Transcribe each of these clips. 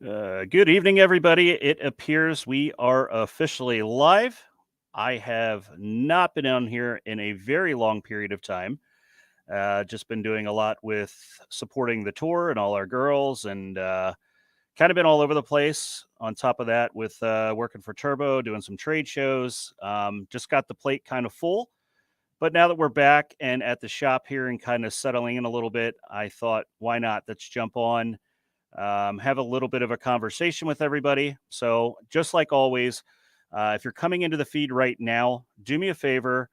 Good evening, everybody. It appears we are officially live. I have not been on here in a very long period of time. Just been doing a lot with supporting the tour and all our girls, and kind of been all over the place. On top of that, with working for Turbo, doing some trade shows. Just got the plate kind of full. But now that we're back and at the shop here and kind of settling in a little bit, I thought, why not? Let's jump on, have a little bit of a conversation with everybody. So, just like always, if you're coming into the feed right now, do me a favor,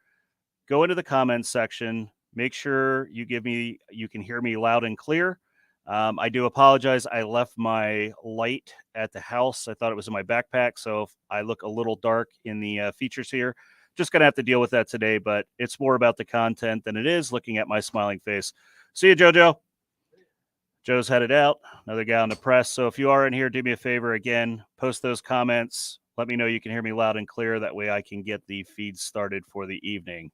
go into the comments section, make sure you can hear me loud and clear. I do apologize. I left my light at the house. I thought it was in my backpack. So, if I look a little dark in the features here, just going to have to deal with that today, but it's more about the content than it is looking at my smiling face. See you, JoJo. Joe's headed out, another guy on the press. So if you are in here, do me a favor again, post those comments. Let me know you can hear me loud and clear. That way I can get the feed started for the evening.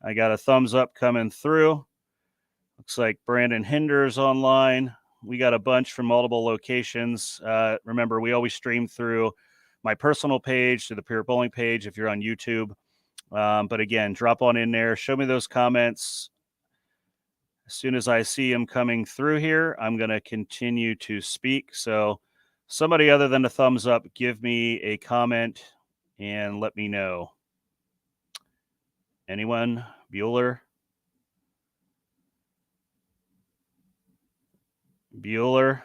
I got a thumbs up coming through. Looks like Brandon Hinder's online. We got a bunch from multiple locations. Remember, we always stream through my personal page, to the Pure Bowling page if you're on YouTube. But again, drop on in there. Show me those comments. As soon as I see him coming through here, I'm going to continue to speak. So somebody other than a thumbs up, give me a comment and let me know. Anyone? Bueller? Bueller?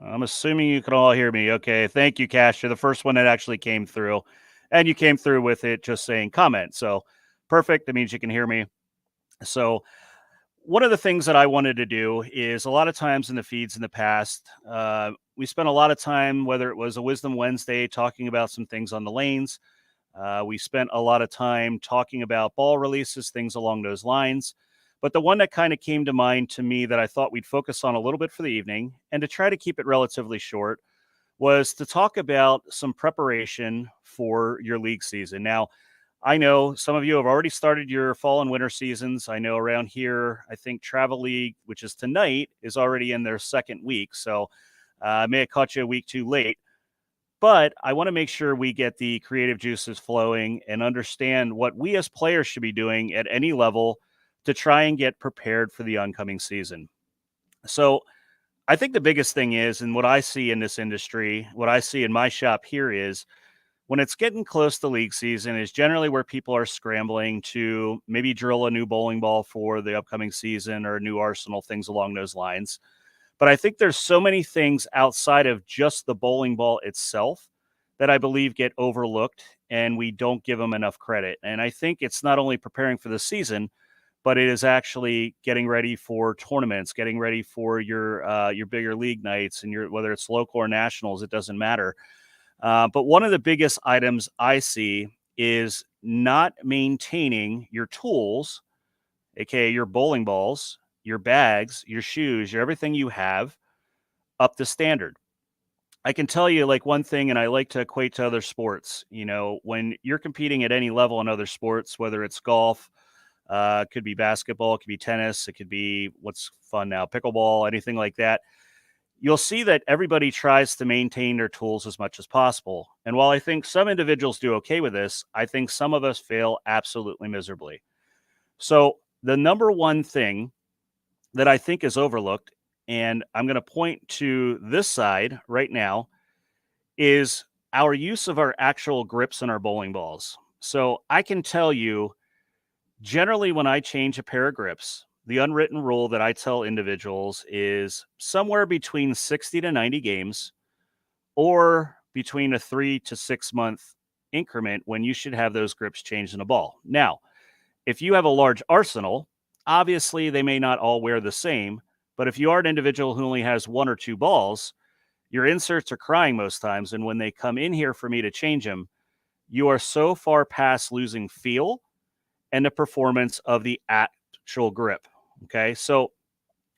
I'm assuming you can all hear me. Okay. Thank you, Cash. You're the first one that actually came through. And you came through with it just saying comment. So perfect. That means you can hear me. So one of the things that I wanted to do is a lot of times in the feeds in the past, we spent a lot of time, whether it was a Wisdom Wednesday, talking about some things on the lanes. We spent a lot of time talking about ball releases, things along those lines. But the one that kind of came to mind to me that I thought we'd focus on a little bit for the evening and to try to keep it relatively short was to talk about some preparation for your league season. Now, I know some of you have already started your fall and winter seasons. I know around here, I think Travel League, which is tonight, is already in their second week. So I may have caught you a week too late. But I want to make sure we get the creative juices flowing and understand what we as players should be doing at any level to try and get prepared for the oncoming season. So I think the biggest thing is, and what I see in this industry, what I see in my shop here is, when it's getting close to league season is generally where people are scrambling to maybe drill a new bowling ball for the upcoming season or a new arsenal, things along those lines. But I think there's so many things outside of just the bowling ball itself that I believe get overlooked and we don't give them enough credit. And I think it's not only preparing for the season, but it is actually getting ready for tournaments, getting ready for your bigger league nights, and your, whether it's local or nationals, it doesn't matter. But one of the biggest items I see is not maintaining your tools, aka your bowling balls, your bags, your shoes, your everything you have up to standard. I can tell you like one thing, and I like to equate to other sports. You know, when you're competing at any level in other sports, whether it's golf, it could be basketball, it could be tennis, it could be what's fun now, pickleball, anything like that, you'll see that everybody tries to maintain their tools as much as possible. And while I think some individuals do okay with this, I think some of us fail absolutely miserably. So, the number one thing that I think is overlooked, and I'm going to point to this side right now, is our use of our actual grips and our bowling balls. So, I can tell you generally when I change a pair of grips, the unwritten rule that I tell individuals is somewhere between 60 to 90 games or between a 3 to 6 month increment when you should have those grips changed in a ball. Now, if you have a large arsenal, obviously they may not all wear the same, but if you are an individual who only has one or two balls, your inserts are crying most times. And when they come in here for me to change them, you are so far past losing feel and the performance of the actual grip. Okay. So,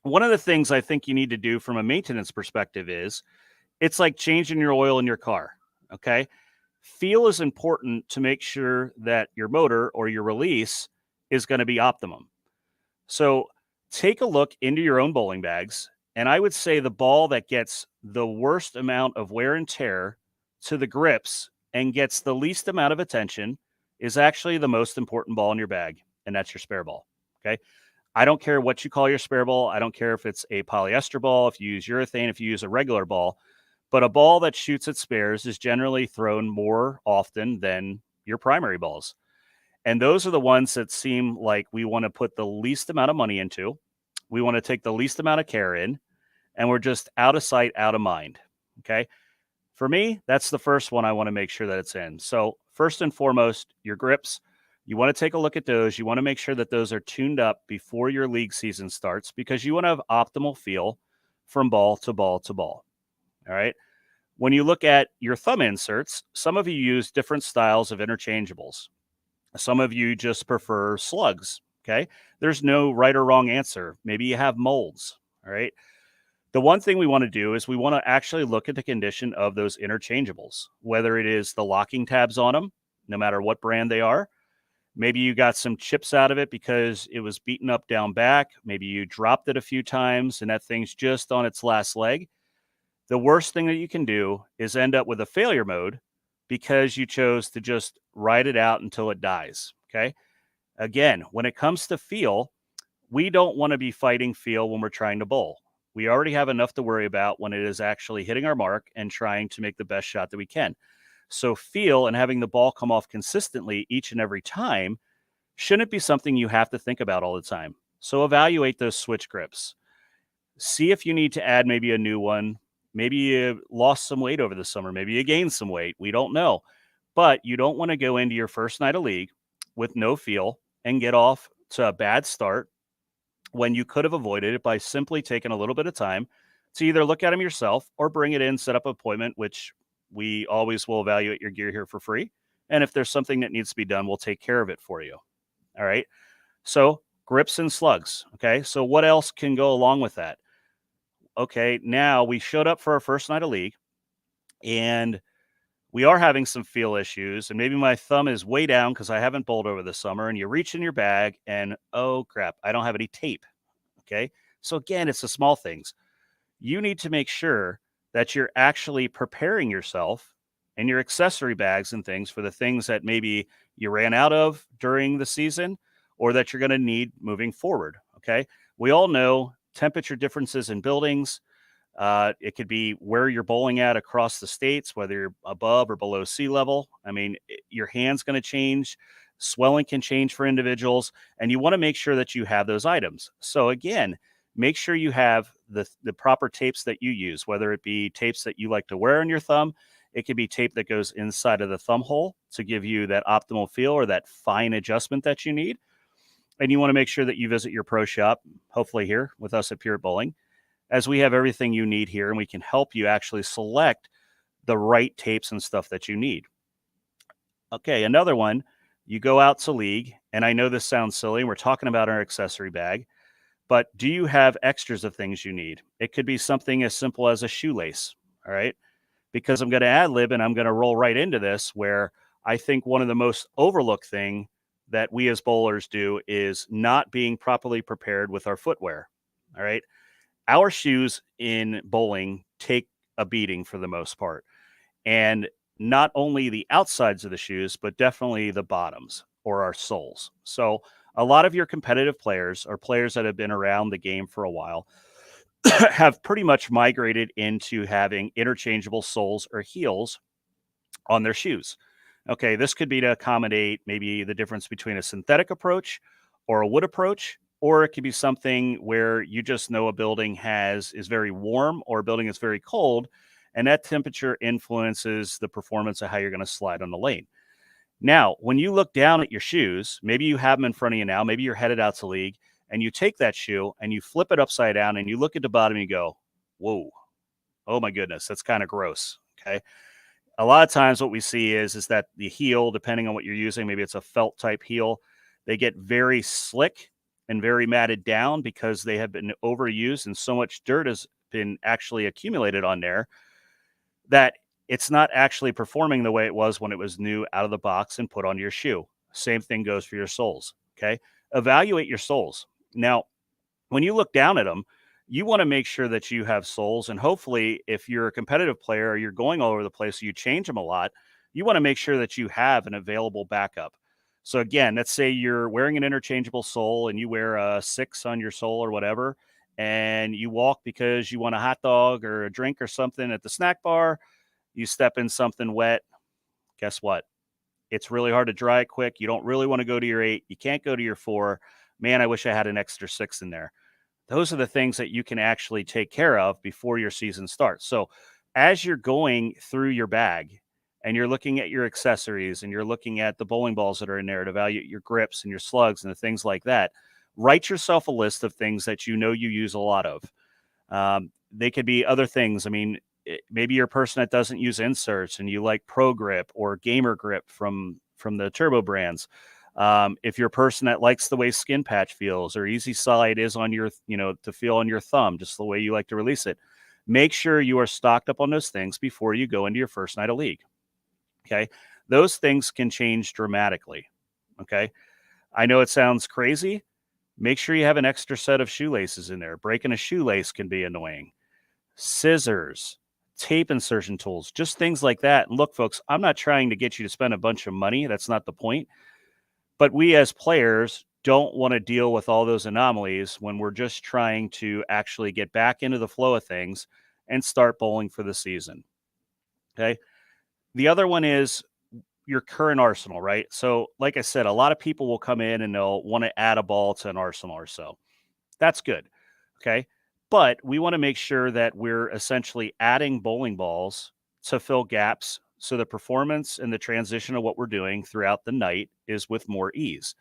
one of the things I think you need to do from a maintenance perspective is it's like changing your oil in your car. Okay. Feel is important to make sure that your motor or your release is going to be optimum. So, take a look into your own bowling bags. And I would say the ball that gets the worst amount of wear and tear to the grips and gets the least amount of attention is actually the most important ball in your bag, and that's your spare ball. Okay. I don't care what you call your spare ball. I don't care if it's a polyester ball, if you use urethane, if you use a regular ball, but a ball that shoots at spares is generally thrown more often than your primary balls. And those are the ones that seem like we want to put the least amount of money into. We want to take the least amount of care in, and we're just out of sight, out of mind. Okay. For me, that's the first one I want to make sure that it's in. So, first and foremost, your grips, you want to take a look at those. You want to make sure that those are tuned up before your league season starts because you want to have optimal feel from ball to ball to ball. All right. When you look at your thumb inserts, some of you use different styles of interchangeables. Some of you just prefer slugs. Okay. There's no right or wrong answer. Maybe you have molds. All right. The one thing we want to do is we want to actually look at the condition of those interchangeables, whether it is the locking tabs on them, no matter what brand they are. Maybe you got some chips out of it because it was beaten up down back. Maybe you dropped it a few times and that thing's just on its last leg. The worst thing that you can do is end up with a failure mode because you chose to just ride it out until it dies. Okay. Again, when it comes to feel, we don't want to be fighting feel when we're trying to bowl. We already have enough to worry about when it is actually hitting our mark and trying to make the best shot that we can. So feel and having the ball come off consistently each and every time shouldn't be something you have to think about all the time. So evaluate those switch grips. See if you need to add maybe a new one. Maybe you lost some weight over the summer. Maybe you gained some weight. We don't know. But you don't want to go into your first night of league with no feel and get off to a bad start when you could have avoided it by simply taking a little bit of time to either look at them yourself or bring it in, set up an appointment, which we always will evaluate your gear here for free. And if there's something that needs to be done, we'll take care of it for you. All right. So grips and slugs. Okay. So what else can go along with that? Okay. Now we showed up for our first night of league and we are having some feel issues. And maybe my thumb is way down because I haven't bowled over the summer. And you reach in your bag and, oh crap, I don't have any tape. Okay. So again, it's the small things. You need to make sure that you're actually preparing yourself and your accessory bags and things for the things that maybe you ran out of during the season or that you're going to need moving forward. Okay. We all know temperature differences in buildings. It could be where you're bowling at across the states, whether you're above or below sea level. I mean, your hand's going to change. Swelling can change for individuals, and you want to make sure that you have those items. So again, make sure you have the proper tapes that you use, whether it be tapes that you like to wear on your thumb. It could be tape that goes inside of the thumb hole to give you that optimal feel or that fine adjustment that you need. And you want to make sure that you visit your pro shop, hopefully here with us at Pure Bowling, as we have everything you need here and we can help you actually select the right tapes and stuff that you need. Okay, another one, you go out to league, and I know this sounds silly, and we're talking about our accessory bag, but do you have extras of things you need? It could be something as simple as a shoelace, all right? Because I'm going to ad lib and I'm going to roll right into this where I think one of the most overlooked thing that we as bowlers do is not being properly prepared with our footwear, all right? Our shoes in bowling take a beating for the most part. And not only the outsides of the shoes, but definitely the bottoms or our soles. So a lot of your competitive players or players that have been around the game for a while have pretty much migrated into having interchangeable soles or heels on their shoes. Okay, this could be to accommodate maybe the difference between a synthetic approach or a wood approach, or it could be something where you just know a building is very warm or a building is very cold, and that temperature influences the performance of how you're going to slide on the lane. Now, when you look down at your shoes, maybe you have them in front of you now, maybe you're headed out to league, and you take that shoe and you flip it upside down and you look at the bottom and you go, whoa, oh my goodness, that's kind of gross. Okay. A lot of times what we see is that the heel, depending on what you're using, maybe it's a felt type heel, they get very slick and very matted down because they have been overused and so much dirt has been actually accumulated on there that it's not actually performing the way it was when it was new out of the box and put on your shoe. Same thing goes for your soles. Okay. Evaluate your soles. Now, when you look down at them, you want to make sure that you have soles. And hopefully, if you're a competitive player or you're going all over the place, so you change them a lot, you want to make sure that you have an available backup. So again, let's say you're wearing an interchangeable sole and you wear a 6 on your sole or whatever, and you walk because you want a hot dog or a drink or something at the snack bar, you step in something wet. Guess what? It's really hard to dry it quick. You don't really want to go to your 8. You can't go to your 4. Man, I wish I had an extra 6 in there. Those are the things that you can actually take care of before your season starts. So, as you're going through your bag and you're looking at your accessories and you're looking at the bowling balls that are in there to evaluate your grips and your slugs and the things like that, write yourself a list of things that you know you use a lot of. They could be other things. I mean, maybe you're a person that doesn't use inserts and you like Pro Grip or Gamer Grip from the Turbo brands. If you're a person that likes the way Skin Patch feels or Easy Slide is on your, to feel on your thumb, just the way you like to release it, make sure you are stocked up on those things before you go into your first night of league. Okay. Those things can change dramatically. Okay. I know it sounds crazy. Make sure you have an extra set of shoelaces in there. Breaking a shoelace can be annoying. Scissors, tape insertion tools, just things like that. And look, folks, I'm not trying to get you to spend a bunch of money. That's not the point. But we as players don't want to deal with all those anomalies when we're just trying to actually get back into the flow of things and start bowling for the season. Okay. The other one is your current arsenal, right? So, like I said, a lot of people will come in and they'll want to add a ball to an arsenal or so. That's good. Okay. But we want to make sure that we're essentially adding bowling balls to fill gaps so the performance and the transition of what we're doing throughout the night is with more ease.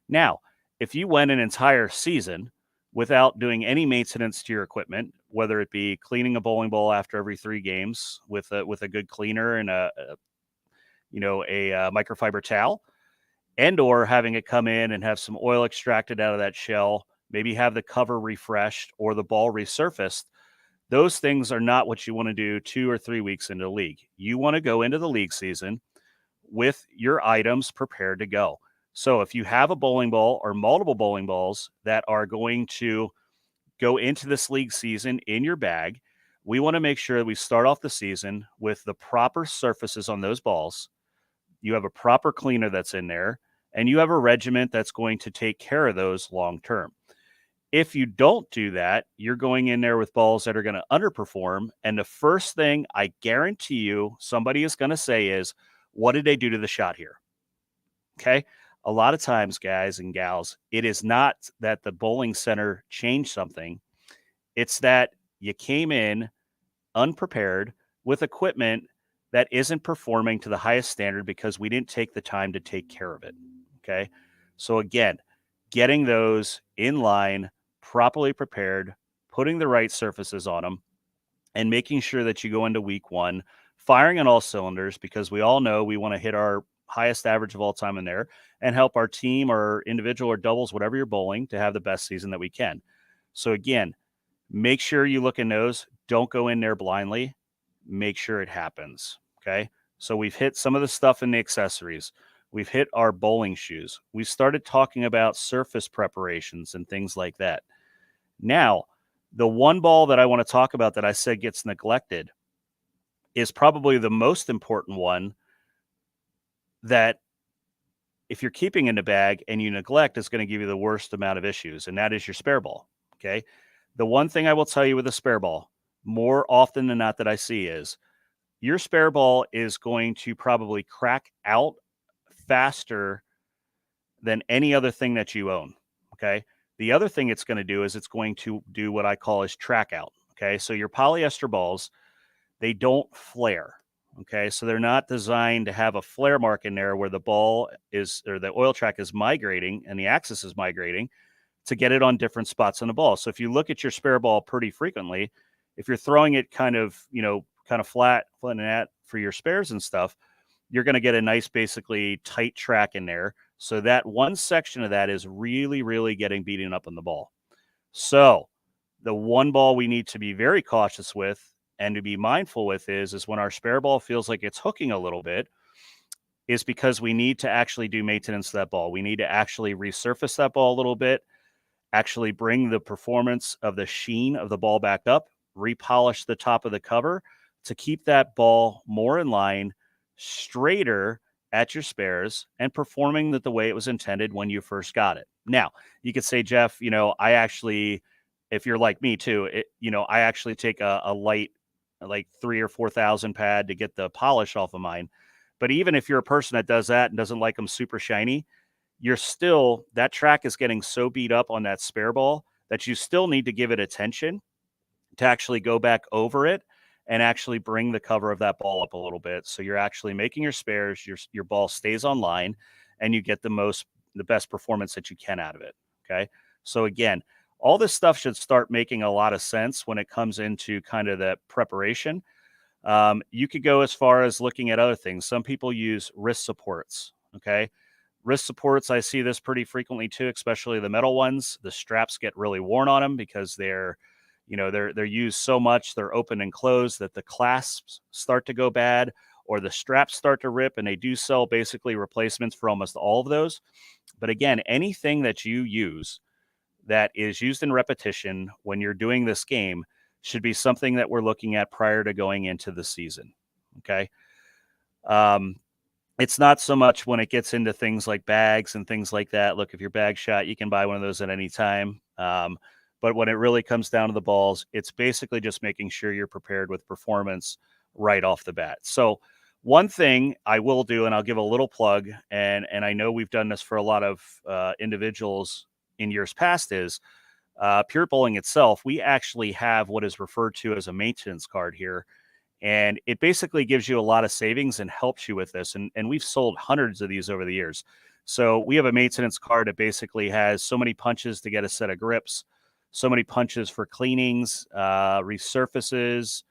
Now, if you went an entire season without doing any maintenance to your equipment, whether it be cleaning a bowling ball after every 3 games with a good cleaner and a microfiber towel, and or having it come in and have some oil extracted out of that shell, maybe have the cover refreshed or the ball resurfaced, those things are not what you want to do 2 or 3 weeks into the league. You want to go into the league season with your items prepared to go. So if you have a bowling ball or multiple bowling balls that are going to go into this league season in your bag, we want to make sure that we start off the season with the proper surfaces on those balls. You have a proper cleaner that's in there, and you have a regiment that's going to take care of those long term. If you don't do that, you're going in there with balls that are going to underperform. And the first thing I guarantee you somebody is going to say is, what did they do to the shot here? Okay. A lot of times, guys and gals, it is not that the bowling center changed something. It's that you came in unprepared with equipment that isn't performing to the highest standard because we didn't take the time to take care of it. Okay. So again, getting those in line, properly prepared, putting the right surfaces on them, and making sure that you go into week 1 firing on all cylinders, because we all know we want to hit our highest average of all time in there and help our team or individual or doubles, whatever you're bowling, to have the best season that we can. So again, make sure you look in those. Don't go in there blindly. Make sure it happens. Okay. So we've hit some of the stuff in the accessories. We've hit our bowling shoes. We started talking about surface preparations and things like that. Now, the one ball that I want to talk about that I said gets neglected is probably the most important one, that if you're keeping in the bag and you neglect, is going to give you the worst amount of issues, and that is your spare ball. Okay. The one thing I will tell you with a spare ball, more often than not, that I see is your spare ball is going to probably crack out faster than any other thing that you own. Okay. The other thing it's going to do is it's going to do what I call is track out. Okay. So your polyester balls, they don't flare. Okay. So they're not designed to have a flare mark in there where the ball is, or the oil track is migrating and the axis is migrating to get it on different spots on the ball. So if you look at your spare ball pretty frequently, if you're throwing it kind of flat and at for your spares and stuff, you're going to get a nice, basically tight track in there. So that one section of that is really, really getting beaten up on the ball. So the one ball we need to be very cautious with and to be mindful with is when our spare ball feels like it's hooking a little bit, is because we need to actually do maintenance to that ball. We need to actually resurface that ball a little bit actually bring the performance of the sheen of the ball back up, repolish the top of the cover to keep that ball more in line, straighter at your spares, and performing the way it was intended when you first got it. Now, you could say, Jeff, I actually, if you're like me too, I actually take a light, like 3 or 4 thousand pad to get the polish off of mine. But even if you're a person that does that and doesn't like them super shiny, that track is getting so beat up on that spare ball that you still need to give it attention to actually go back over it and actually bring the cover of that ball up a little bit. So you're actually making your spares, your ball stays on line, and you get the best performance that you can out of it. Okay. So again, all this stuff should start making a lot of sense when it comes into kind of that preparation. You could go as far as looking at other things. Some people use wrist supports. Okay. Wrist supports, I see this pretty frequently too, especially the metal ones. The straps get really worn on them because they're used so much, they're open and closed that the clasps start to go bad or the straps start to rip, and they do sell basically replacements for almost all of those. But again, anything that you use that is used in repetition when you're doing this game should be something that we're looking at prior to going into the season. Okay. It's not so much when it gets into things like bags and things like that. Look, if your bag shot, you can buy one of those at any time. But when it really comes down to the balls, it's basically just making sure you're prepared with performance right off the bat. So one thing I will do, and I'll give a little plug, and I know we've done this for a lot of individuals in years past, is Pure Bowling itself. We actually have what is referred to as a maintenance card here. And it basically gives you a lot of savings and helps you with this. And we've sold hundreds of these over the years. So we have a maintenance card that basically has so many punches to get a set of grips, so many punches for cleanings, resurfaces.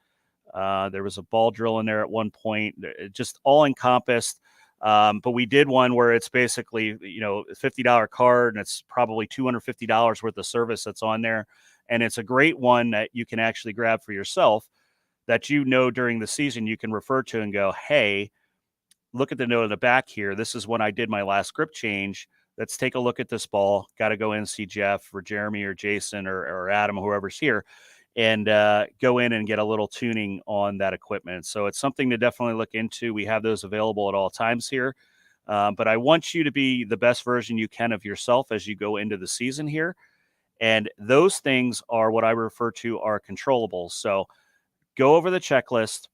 There was a ball drill in there at one point, just all encompassed. But we did one where it's basically, a $50 card and it's probably $250 worth of service that's on there. And it's a great one that you can actually grab for yourself that during the season you can refer to and go, hey, look at the note in the back here. This is when I did my last grip change. Let's take a look at this ball. Got to go in and see Jeff or Jeremy or Jason or Adam, whoever's here, and go in and get a little tuning on that equipment. So it's something to definitely look into. We have those available at all times here. But I want you to be the best version you can of yourself as you go into the season here. And those things are what I refer to are controllables. So go over the checklist,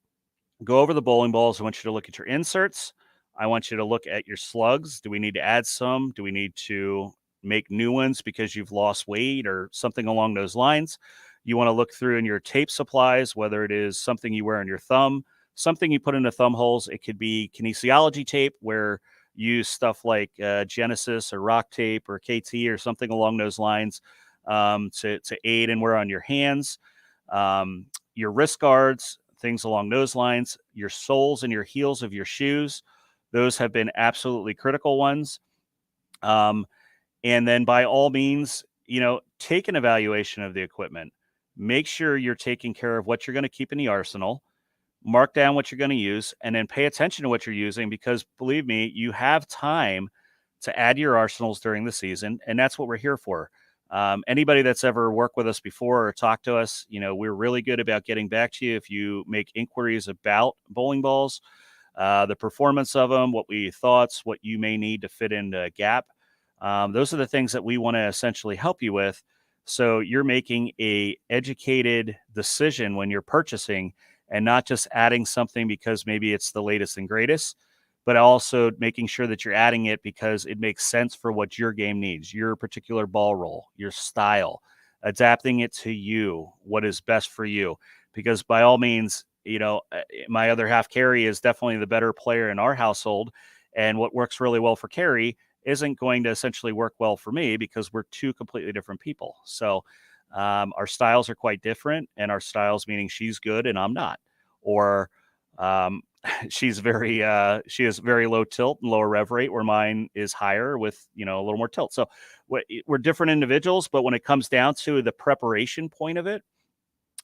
go over the bowling balls. I want you to look at your inserts. I want you to look at your slugs. Do we need to add some? Do we need to make new ones because you've lost weight or something along those lines? You want to look through in your tape supplies, whether it is something you wear on your thumb, something you put into thumb holes. It could be kinesiology tape where you use stuff like Genesis or Rock Tape or KT or something along those lines to aid and wear on your hands. Your wrist guards, things along those lines, your soles and your heels of your shoes. Those have been absolutely critical ones. And then by all means, take an evaluation of the equipment. Make sure you're taking care of what you're going to keep in the arsenal, mark down what you're going to use, and then pay attention to what you're using because believe me, you have time to add your arsenals during the season. And that's what we're here for. Anybody that's ever worked with us before or talked to us, we're really good about getting back to you if you make inquiries about bowling balls, the performance of them, what thoughts, what you may need to fit into a gap. Those are the things that we want to essentially help you with. So you're making a educated decision when you're purchasing and not just adding something because maybe it's the latest and greatest, but also making sure that you're adding it because it makes sense for what your game needs, your particular ball roll, your style, adapting it to you, what is best for you. Because by all means, my other half, Carrie, is definitely the better player in our household. And what works really well for Carrie isn't going to essentially work well for me because we're two completely different people. So our styles are quite different, and our styles meaning she's good and I'm not. Or she is very low tilt and lower rev rate where mine is higher with a little more tilt. So we're different individuals, but when it comes down to the preparation point of it,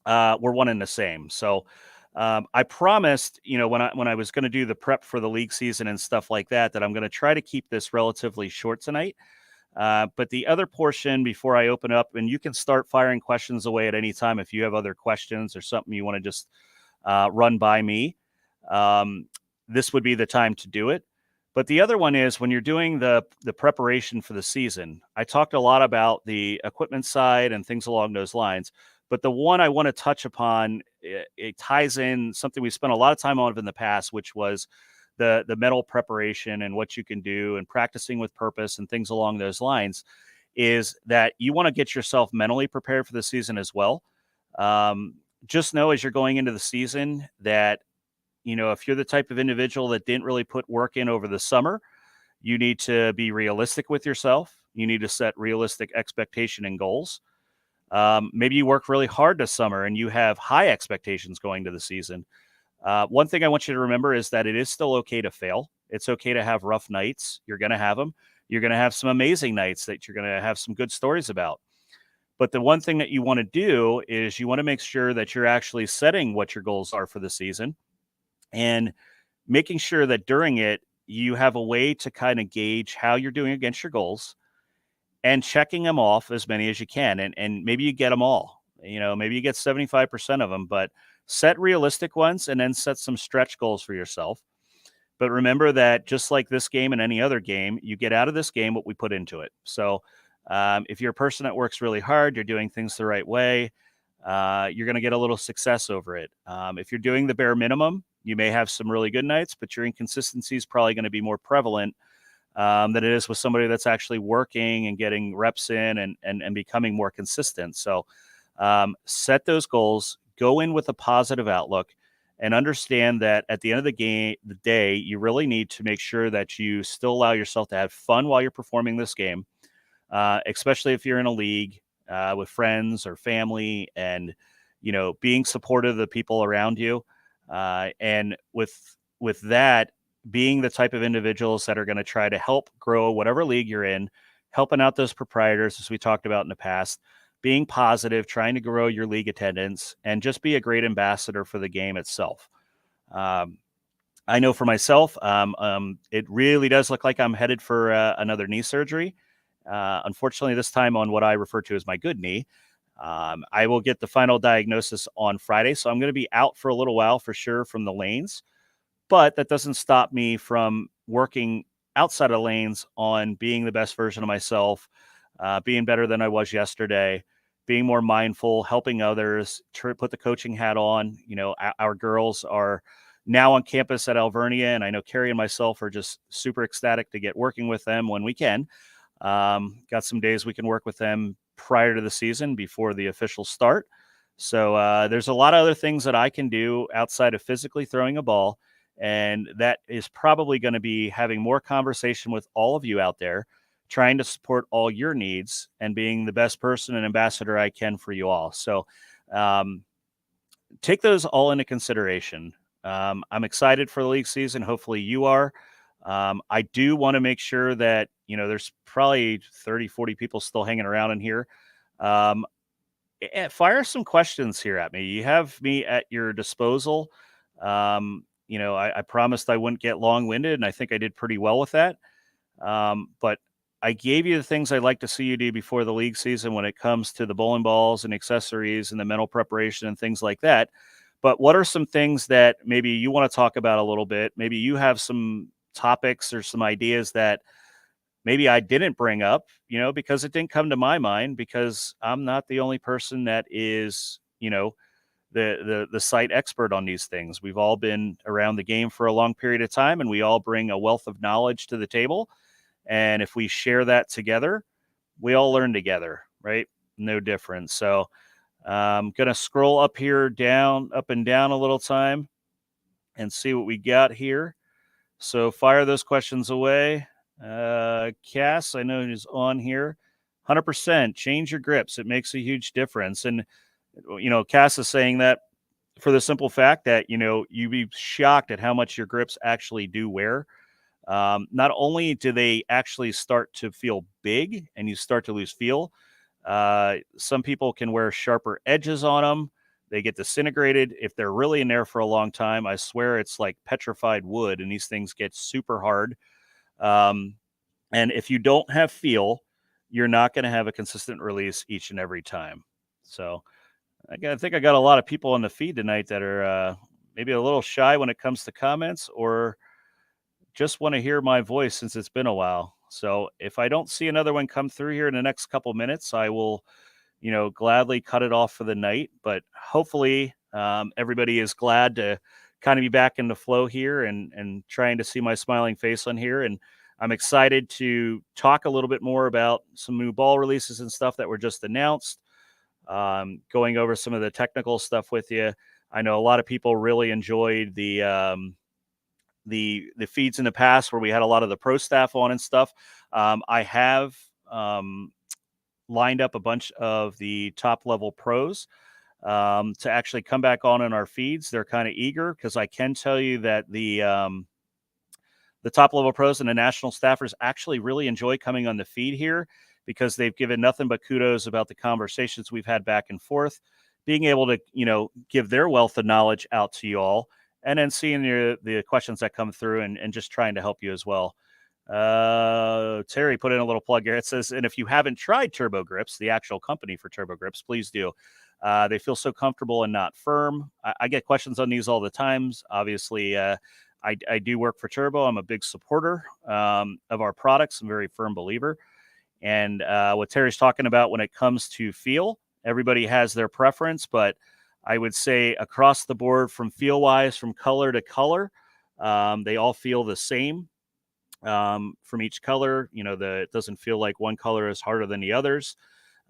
we're one and the same. So I promised, when I was going to do the prep for the league season and stuff like that, that I'm going to try to keep this relatively short tonight. But the other portion before I open up, and you can start firing questions away at any time if you have other questions or something you want to just run by me. Um, this would be the time to do it. But the other one is when you're doing the preparation for the season. I talked a lot about the equipment side and things along those lines. But the one I want to touch upon, it ties in something we spent a lot of time on in the past, which was the mental preparation and what you can do and practicing with purpose and things along those lines, is that you want to get yourself mentally prepared for the season as well. Um, just know as you're going into the season that, if you're the type of individual that didn't really put work in over the summer, you need to be realistic with yourself. You need to set realistic expectation and goals. Maybe you work really hard this summer and you have high expectations going to the season. One thing I want you to remember is that it is still okay to fail. It's okay to have rough nights. You're going to have them. You're going to have some amazing nights that you're going to have some good stories about. But the one thing that you want to do is you want to make sure that you're actually setting what your goals are for the season and making sure that during it, you have a way to kind of gauge how you're doing against your goals and checking them off as many as you can. And maybe you get them all, maybe you get 75% of them, but set realistic ones and then set some stretch goals for yourself. But remember that just like this game and any other game, you get out of this game what we put into it. So if you're a person that works really hard, you're doing things the right way, you're going to get a little success over it. If you're doing the bare minimum, you may have some really good nights, but your inconsistency is probably going to be more prevalent than it is with somebody that's actually working and getting reps in and becoming more consistent. So set those goals, go in with a positive outlook, and understand that at the end of the day, you really need to make sure that you still allow yourself to have fun while you're performing this game, especially if you're in a league with friends or family, and being supportive of the people around you, and with that, being the type of individuals that are going to try to help grow whatever league you're in, helping out those proprietors, as we talked about in the past, being positive, trying to grow your league attendance, and just be a great ambassador for the game itself. I know for myself, it really does look like I'm headed for another knee surgery. Unfortunately, this time on what I refer to as my good knee. I will get the final diagnosis on Friday, so I'm going to be out for a little while for sure from the lanes. But that doesn't stop me from working outside of lanes on being the best version of myself, being better than I was yesterday, being more mindful, helping others, put the coaching hat on. Our girls are now on campus at Alvernia, and I know Carrie and myself are just super ecstatic to get working with them when we can. Got some days we can work with them prior to the season before the official start. So there's a lot of other things that I can do outside of physically throwing a ball. And that is probably going to be having more conversation with all of you out there, trying to support all your needs and being the best person and ambassador I can for you all. So take those all into consideration. I'm excited for the league season. Hopefully you are. I do want to make sure that, there's probably 30, 40 people still hanging around in here. Fire some questions here at me. You have me at your disposal. I promised I wouldn't get long-winded, and I think I did pretty well with that. But I gave you the things I'd like to see you do before the league season when it comes to the bowling balls and accessories and the mental preparation and things like that. But what are some things that maybe you want to talk about a little bit? Maybe you have some topics or some ideas that maybe I didn't bring up, because it didn't come to my mind, because I'm not the only person that is, the site expert on these things. We've all been around the game for a long period of time, and we all bring a wealth of knowledge to the table. And if we share that together, we all learn together, right? No difference. So I'm going to scroll up and down a little time and see what we got here. So fire those questions away. Cass, I know he's on here. 100% change your grips. It makes a huge difference. And, Cass is saying that for the simple fact that, you'd be shocked at how much your grips actually do wear. Not only do they actually start to feel big and you start to lose feel, some people can wear sharper edges on them. They get disintegrated. If they're really in there for a long time, I swear it's like petrified wood, and these things get super hard. And if you don't have feel, you're not going to have a consistent release each and every time. So I think I got a lot of people on the feed tonight that are maybe a little shy when it comes to comments, or just want to hear my voice since it's been a while. So if I don't see another one come through here in the next couple minutes, I will, gladly cut it off for the night. But hopefully, everybody is glad to kind of be back in the flow here and trying to see my smiling face on here. And I'm excited to talk a little bit more about some new ball releases and stuff that were just announced. Going over some of the technical stuff with you. I know a lot of people really enjoyed the feeds in the past where we had a lot of the pro staff on and stuff. I have lined up a bunch of the top level pros to actually come back on in our feeds. They're kind of eager because I can tell you that the top level pros and the national staffers actually really enjoy coming on the feed here because they've given nothing but kudos about the conversations we've had back and forth, being able to, give their wealth of knowledge out to you all, and then seeing the questions that come through and just trying to help you as well. Terry put in a little plug here. It says, and if you haven't tried Turbo Grips, the actual company for Turbo Grips, please do. They feel so comfortable and not firm. I get questions on these all the times. Obviously, I do work for Turbo. I'm a big supporter of our products. I'm a very firm believer. And what Terry's talking about when it comes to feel, everybody has their preference, but I would say across the board from feel-wise, from color to color, they all feel the same. From each color, it doesn't feel like one color is harder than the others.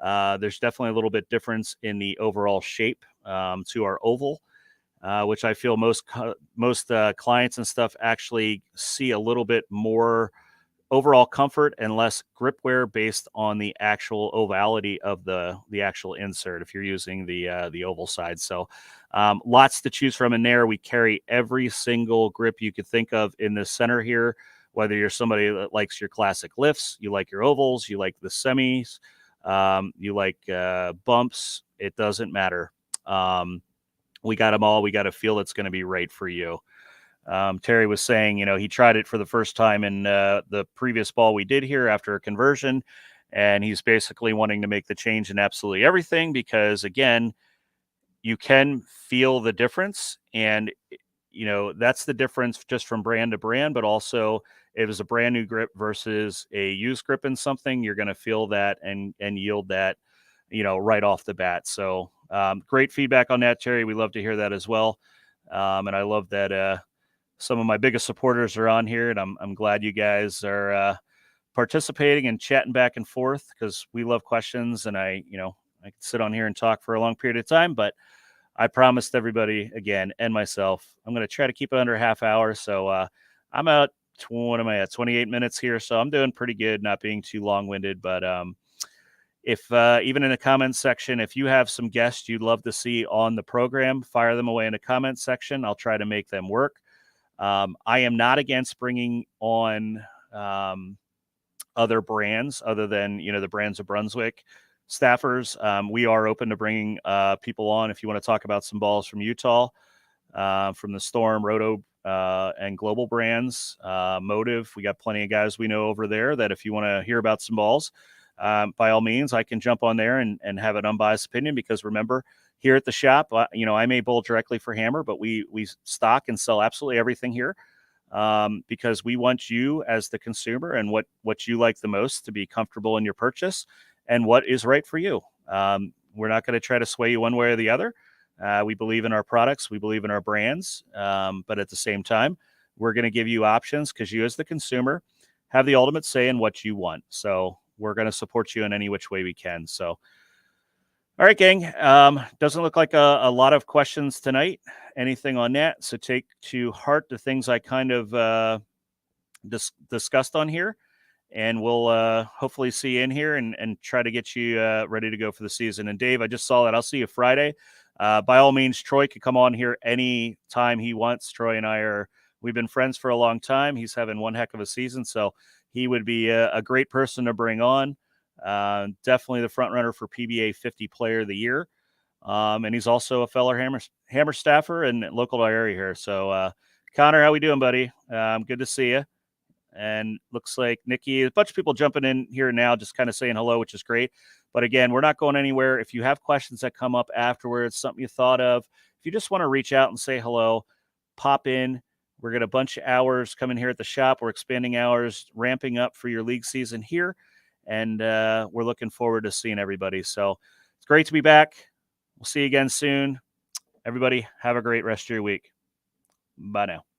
There's definitely a little bit difference in the overall shape to our oval, which I feel most clients and stuff actually see a little bit more overall comfort and less grip wear based on the actual ovality of the actual insert if you're using the oval side. So lots to choose from in there. We carry every single grip you could think of in the center here, whether you're somebody that likes your classic lifts, you like your ovals, you like the semis, you like bumps, it doesn't matter. We got them all. We got a feel that's going to be right for you. Terry was saying, he tried it for the first time in the previous ball we did here after a conversion, and he's basically wanting to make the change in absolutely everything because, again, you can feel the difference, and that's the difference just from brand to brand, but also if it's a brand new grip versus a used grip in something, you're going to feel that and yield that, right off the bat. So great feedback on that, Terry. We love to hear that as well. And I love that some of my biggest supporters are on here, and I'm glad you guys are participating and chatting back and forth because we love questions, and I could sit on here and talk for a long period of time, but I promised everybody again and myself, I'm going to try to keep it under a half hour. So I'm at, what am I at, 28 minutes here. So I'm doing pretty good, not being too long-winded, but if even in the comments section, if you have some guests you'd love to see on the program, fire them away in the comments section. I'll try to make them work. I am not against bringing on other brands other than, the brands of Brunswick staffers. We are open to bringing people on if you want to talk about some balls from Utah, from the Storm, Roto, and Global brands, Motive. We got plenty of guys we know over there that if you want to hear about some balls, by all means, I can jump on there and have an unbiased opinion because remember, here at the shop, I may bowl directly for Hammer, but we stock and sell absolutely everything here because we want you as the consumer and what you like the most to be comfortable in your purchase and what is right for you. We're not going to try to sway you one way or the other. We believe in our products. We believe in our brands. But at the same time, we're going to give you options because you as the consumer have the ultimate say in what you want. So we're going to support you in any which way we can. So, all right, gang. Doesn't look like a lot of questions tonight. Anything on that? So take to heart the things I kind of discussed on here. And we'll hopefully see you in here and try to get you ready to go for the season. And Dave, I just saw that. I'll see you Friday. By all means, Troy could come on here any time he wants. Troy and we've been friends for a long time. He's having one heck of a season, so he would be a great person to bring on. Definitely the front runner for PBA 50 Player of the Year. And he's also a fellow Hammer staffer and local to our area here. So, Connor, how we doing, buddy? Good to see you. And looks like Nikki, a bunch of people jumping in here now, just kind of saying hello, which is great. But again, we're not going anywhere. If you have questions that come up afterwards, something you thought of, if you just want to reach out and say hello, pop in. We're going to a bunch of hours coming here at the shop. We're expanding hours, ramping up for your league season here. And we're looking forward to seeing everybody. So it's great to be back. We'll see you again soon. Everybody, have a great rest of your week. Bye now.